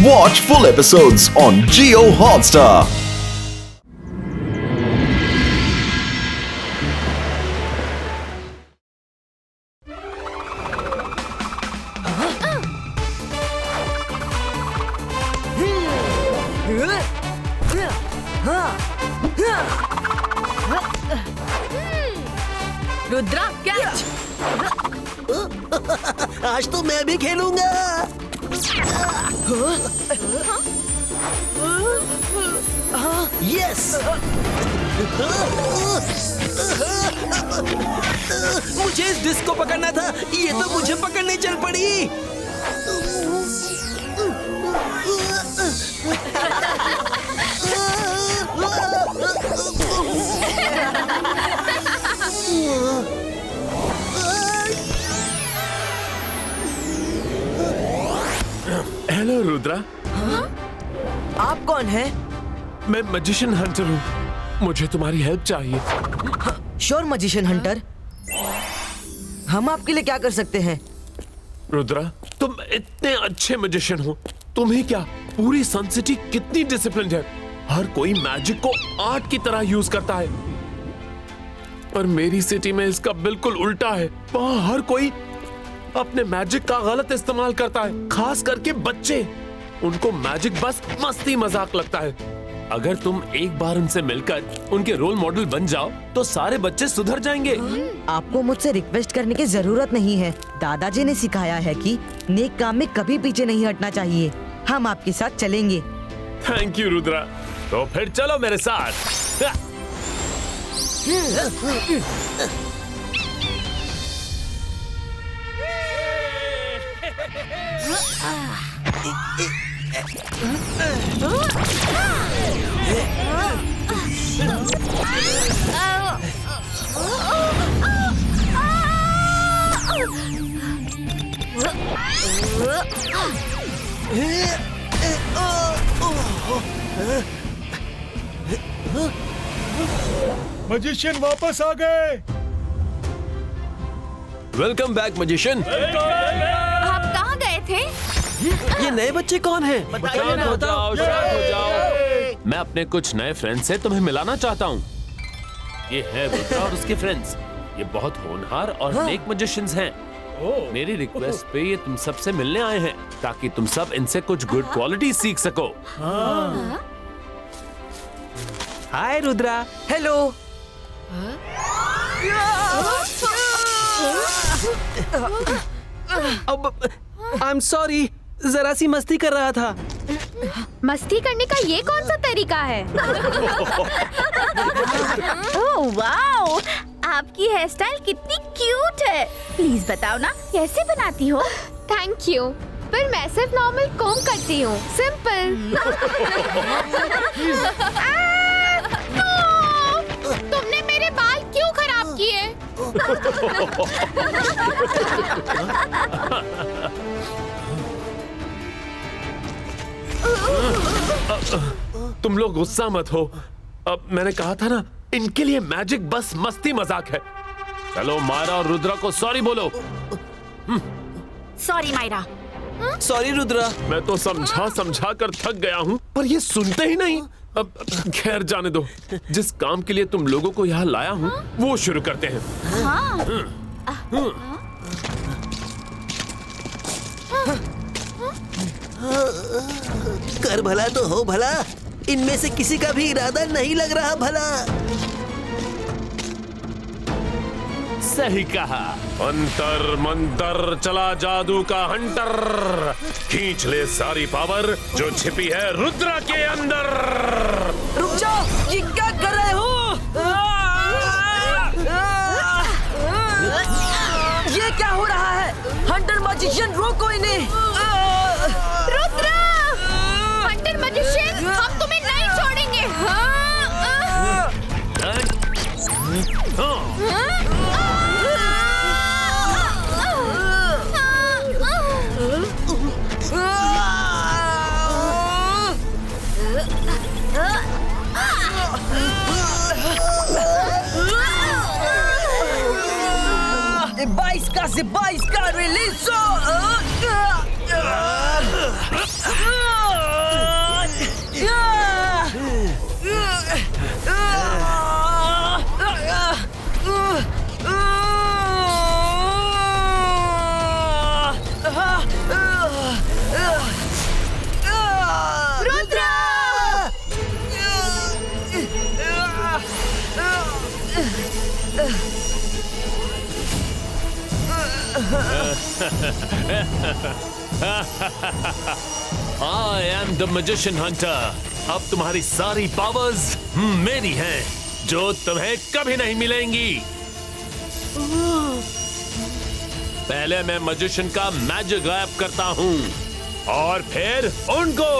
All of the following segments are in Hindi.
Watch full episodes on Jio Hotstar. Rudra catch. आज तो मैं भी खेलूंगा। यस, मुझे इस डिस्क को पकड़ना था, ये तो मुझे पकड़ने चल पड़ी। हेलो रुद्रा। आप कौन हैं? मैं मैजिशियन हंटर हूँ, मुझे तुम्हारी हेल्प चाहिए। श्योर मैजिशियन हंटर, हम आपके लिए क्या कर सकते हैं? रुद्रा, तुम इतने अच्छे मैजिशियन हो, तुम्हें क्या पूरी सन सिटी कितनी डिसिप्लिन्ड है, हर कोई मैजिक को आर्ट की तरह यूज करता है। पर मेरी सिटी में इसका बिल्कुल उल्टा है। वहाँ हर कोई अपने मैजिक का गलत इस्तेमाल करता है, खास करके बच्चे। उनको मैजिक बस मस्ती मजाक लगता है। अगर तुम एक बार उनसे मिलकर उनके रोल मॉडल बन जाओ तो सारे बच्चे सुधर जाएंगे। आपको मुझसे रिक्वेस्ट करने की जरूरत नहीं है। दादाजी ने सिखाया है कि नेक काम में कभी पीछे नहीं हटना चाहिए। हम आपके साथ चलेंगे। Thank you Rudra. तो फिर चलो मेरे साथ। मैजिशियन वापस आ गए। Welcome back magician. आप कहाँ गए थे? ये नए बच्चे कौन हैं? शांत हो जाओ, शांत हो जाओ। मैं अपने कुछ नए फ्रेंड्स से तुम्हें मिलाना चाहता हूँ। ये है रुद्रा और उसके फ्रेंड्स। ये बहुत होनहार और नेक मैजिशियंस हैं। मेरी रिक्वेस्ट पे ये तुम सबसे मिलने आए हैं ताकि तुम सब इनसे कुछ गुड क्वालिटी सीख सको। हाय रुद्रा। हेलो। अब आई एम सॉरी, जरा सी मस्ती कर रहा था। मस्ती करने का ये कौन सा तरीका है? ओह वाओ, आपकी हेयर स्टाइल कितनी क्यूट है। प्लीज बताओ ना कैसे बनाती हो? थैंक यू, पर मैं सिर्फ नॉर्मल कोम करती हूँ, सिंपल। तुमने मेरे बाल क्यों खराब किए? तुम लोग गुस्सा मत हो। अब मैंने कहा था ना, इनके लिए मैजिक बस मस्ती मजाक है। चलो मायरा और रुद्रा को सॉरी बोलो। सॉरी मायरा। सॉरी रुद्रा। मैं तो समझा समझा कर थक गया हूँ, पर ये सुनते ही नहीं। अब खैर जाने दो। जिस काम के लिए तुम लोगों को यहाँ लाया हूँ वो शुरू करते हैं। कर भला तो हो भला, इनमें से किसी का भी इरादा नहीं लग रहा भला। सही कहा। अंतर मंतर चला जादू का हंटर, खींच ले सारी पावर जो छिपी है रुद्रा के अंदर। रुक जाओ, ये क्या कर रहे हो? ये क्या हो रहा है? हंटर मैजिशियन रोको इन्हें। रुद्रा! हंटर मैजिशियन, हम तुम्हें नहीं छोड़ेंगे। बाईस का release. I am the magician hunter. अब तुम्हारी सारी पावर्स मेरी हैं, जो तुम्हें कभी नहीं मिलेंगी। पहले मैं मैजिशियन का मैजिक गायब करता हूँ और फिर उनको।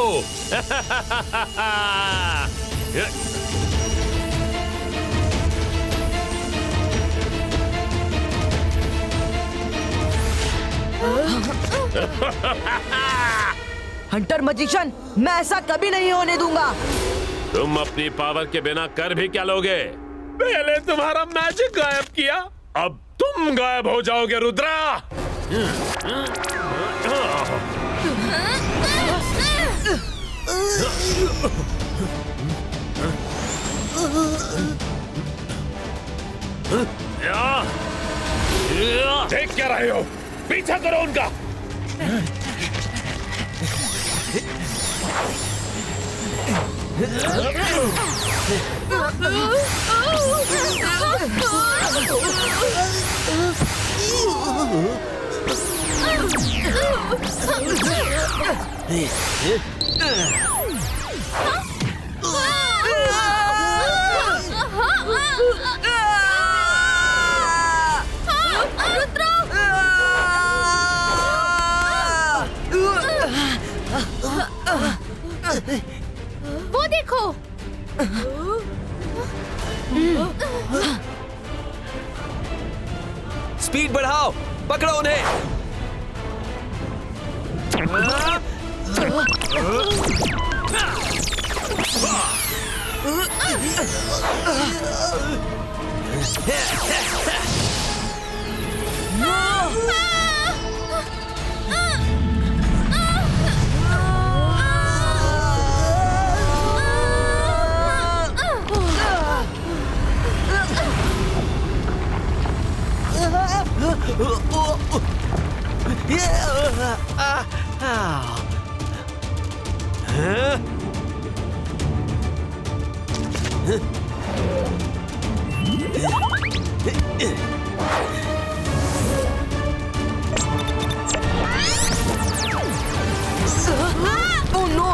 हंटर मजिशियन, मैं ऐसा कभी नहीं होने दूंगा। तुम अपनी पावर के बिना कर भी क्या लोगे? पहले तुम्हारा मैजिक गायब किया, अब तुम गायब हो जाओगे रुद्रा। देख क्या रहे हो? पीछा करो उनका। वो देखो। स्पीड बढ़ाओ, पकड़ो उन्हें। Oh no!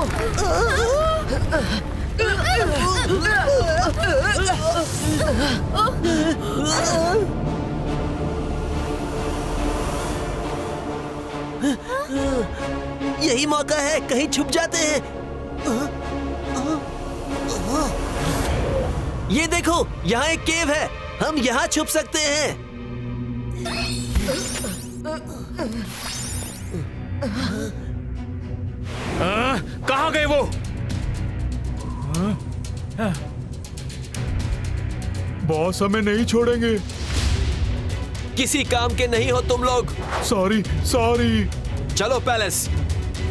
यही मौका है, कहीं छुप जाते हैं। ये देखो, यहाँ एक केव है, हम यहाँ छुप सकते हैं। कहाँ गए वो? बॉस हमें नहीं छोड़ेंगे। किसी काम के नहीं हो तुम लोग। Sorry sorry. चलो पैलेस।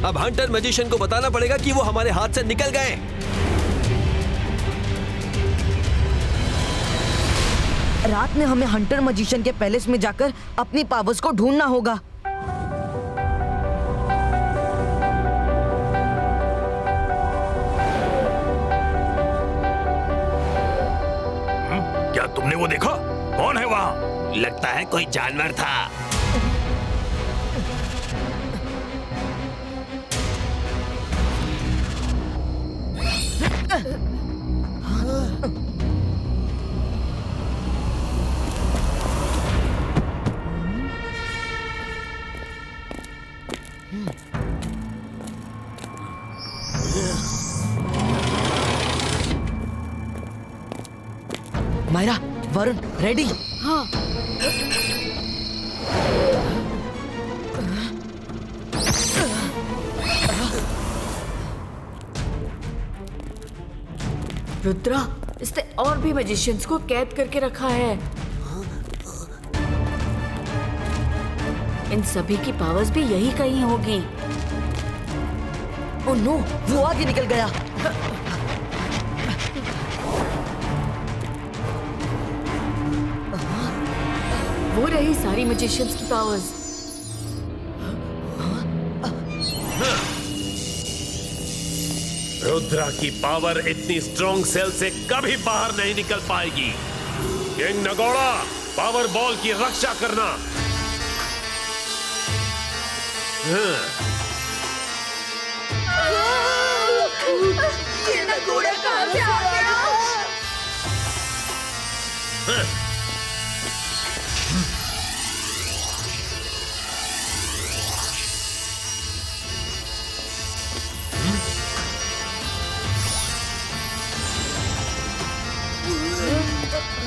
अब हंटर मैजिशियन को बताना पड़ेगा कि वो हमारे हाथ से निकल गए। रात में हमें हंटर मजिशियन के पैलेस में जाकर अपनी पावर्स को ढूंढना होगा। क्या तुमने वो देखा? कौन है वहाँ? लगता है कोई जानवर था। मायरा, वरुण, रेडी? हाँ। रुद्रा, इसने और भी मैजिशियंस को कैद करके रखा है। इन सभी की पावर्स भी यही कहीं होगी। ओह नो, वो आगे निकल गया। वो रही सारी मैजिशियंस की पावर्स। रुद्रा की पावर इतनी स्ट्रॉन्ग सेल से कभी बाहर नहीं निकल पाएगी। किंग नगोड़ा, पावर बॉल की रक्षा करना। ये नगोड़ा कहाँ से आ गया?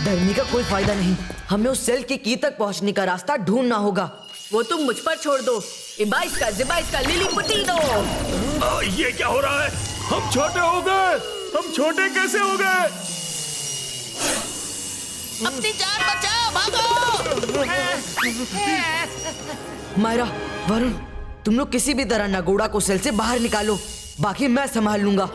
डरने का कोई फायदा नहीं, हमें उस सेल की तक पहुंचने का रास्ता ढूंढना होगा। वो तुम मुझ पर छोड़ दो। इबाइस का जिबाइस का लिली पुटीनो। ये क्या हो रहा है? हम छोटे हो गए। हम छोटे कैसे हो गए? अपनी जान बचाओ, भागो। मायरा, वरुण, तुम लोग किसी भी तरह नगोड़ा को सेल से बाहर निकालो, बाकी मैं संभाल लूंगा।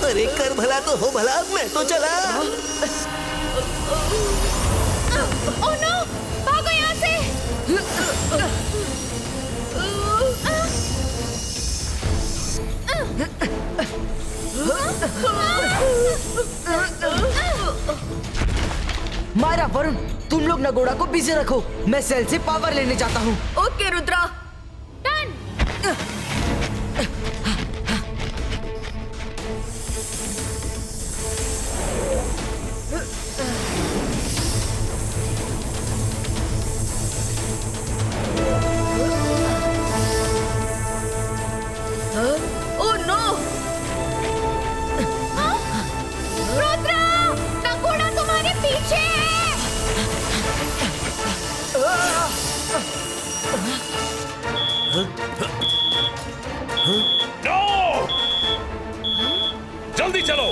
अरे कर भला तो हो भला, मैं तो चला। ओह नो, भागो यहाँ से। मायरा, वरुण, तुम लोग नगोड़ा को बिजी रखो, मैं सेल से पावर लेने जाता हूँ। Okay Rudra. Oh no, Rudra, नगोड़ा तुम्हारे पीछे है। नो! जल्दी चलो।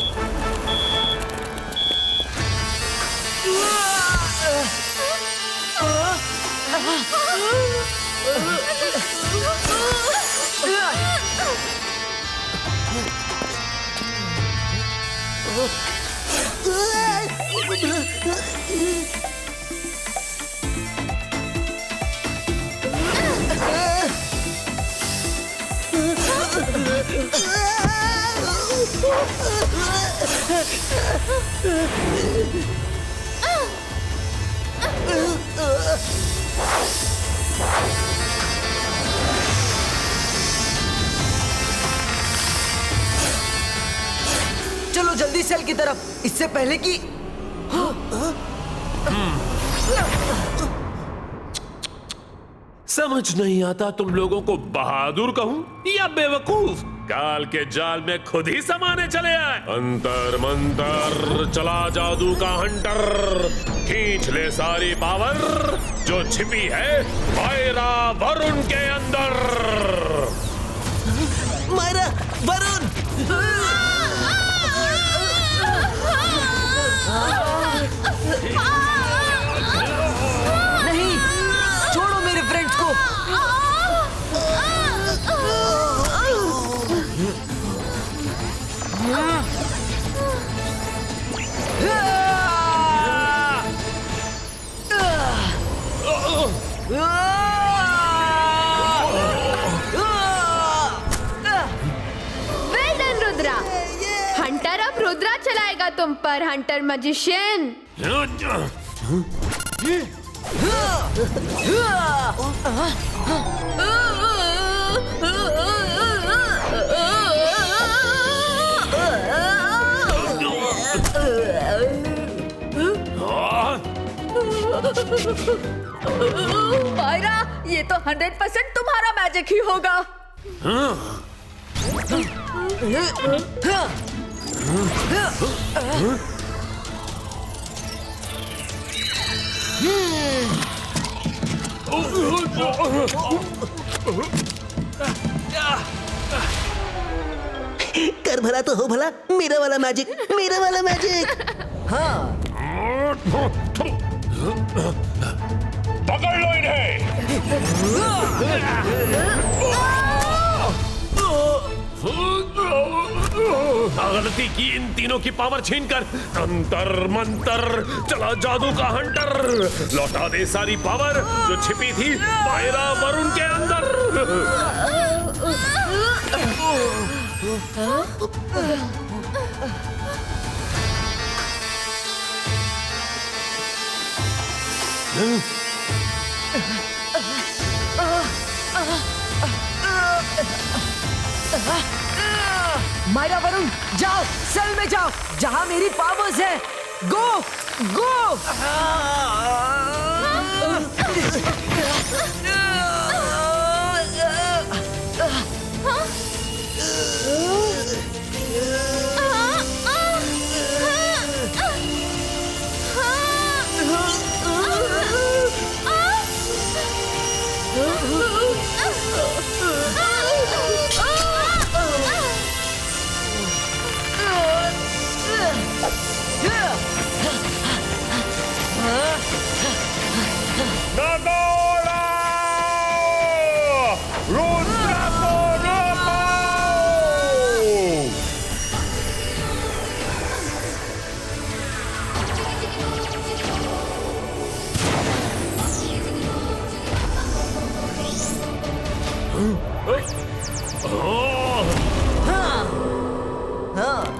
चलो जल्दी सेल की तरफ, इससे पहले कि समझ नहीं आता तुम लोगों को बहादुर कहूं या बेवकूफ। काल के जाल में खुद ही समाने चले आए। अंतर मंतर चला जादू का हंटर, खींच ले सारी पावर जो छिपी है मायरा वरुण के अंदर। मायरा, वरुण। नहीं, छोड़ो मेरे फ्रेंड्स को। Well done Rudra. हंटर अब रुद्रा चलाएगा तुम पर, हंटर मैजिशियन। मायरा, ये तो 100% तुम्हारा मैजिक ही होगा। कर भला तो हो भला, मेरा वाला मैजिक, मेरा वाला मैजिक। पकड़ लो इन्हें। गलती की इन तीनों की पावर छीनकर? अंतर मंतर चला जादू का हंटर, लौटा दे सारी पावर जो छिपी थी मायरा वरुण के अंदर। मायरा वरुण जाओ, सेल में जाओ जहां मेरी पावर्स है। गो गो। नगोड़ा! रुद्र को रोको!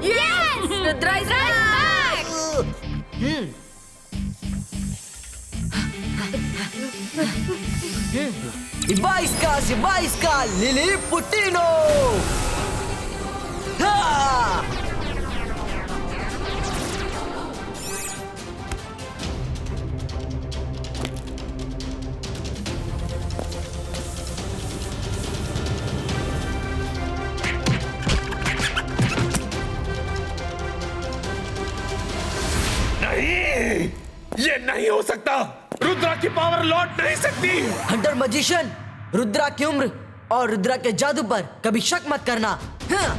Yes! Rudra is back! Ibaiska, Lilliputino! Ha! नहीं, ये नहीं हो सकता। रुद्रा की पावर लौट नहीं सकती। हंटर मजिशियन, रुद्रा की उम्र और रुद्रा के जादू पर कभी शक मत करना। हाँ।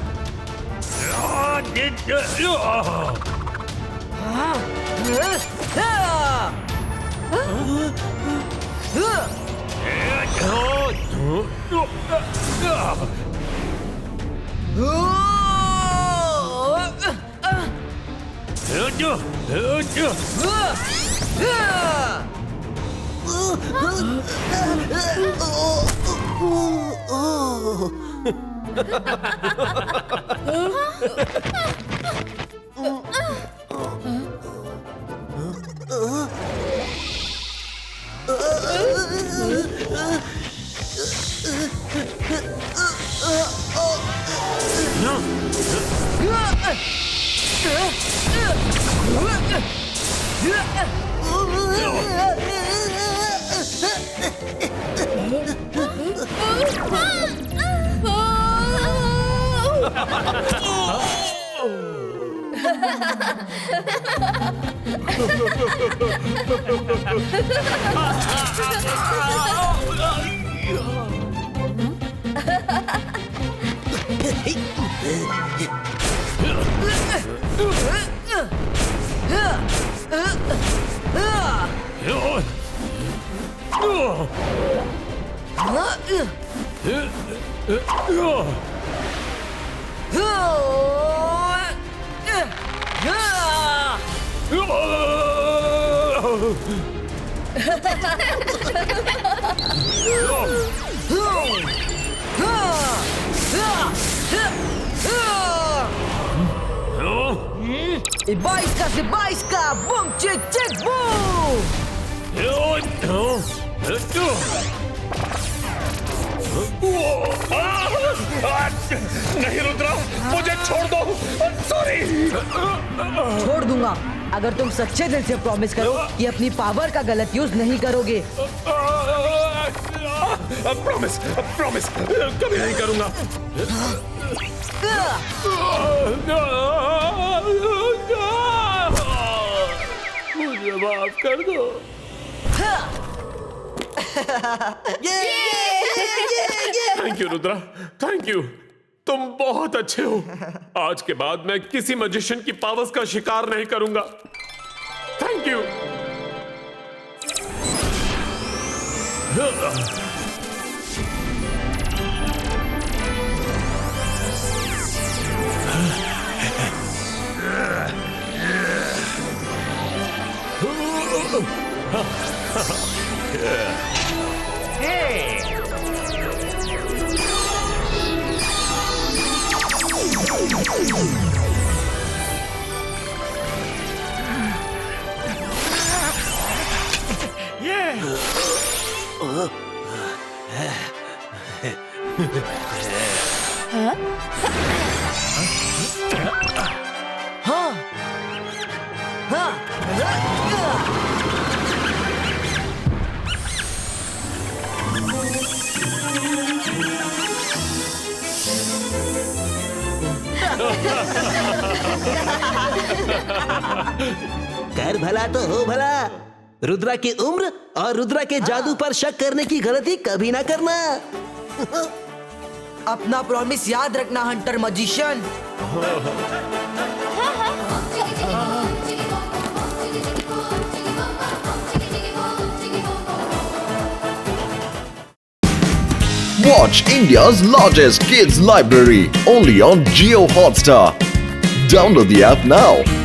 Ibaiska, boom, chick, chick, boom! नहीं रुद्रा, मुझे छोड़ दो। सॉरी। छोड़ दूंगा अगर तुम सच्चे दिल से प्रॉमिस करो कि अपनी पावर का गलत यूज नहीं करोगे। प्रॉमिस, प्रॉमिस, कभी नहीं करूंगा। मुझे माफ कर दो। Thank you Rudra, thank you. तुम बहुत अच्छे हो। आज के बाद मैं किसी मैजिशियन की पावर्स का शिकार नहीं करूंगा। Thank you. कर भला तो हो भला। रुद्रा की उम्र और रुद्रा के जादू पर शक करने की गलती कभी ना करना। अपना प्रॉमिस याद रखना Hunter magician. Watch India's largest kids library only on Jio Hotstar. Download the app now.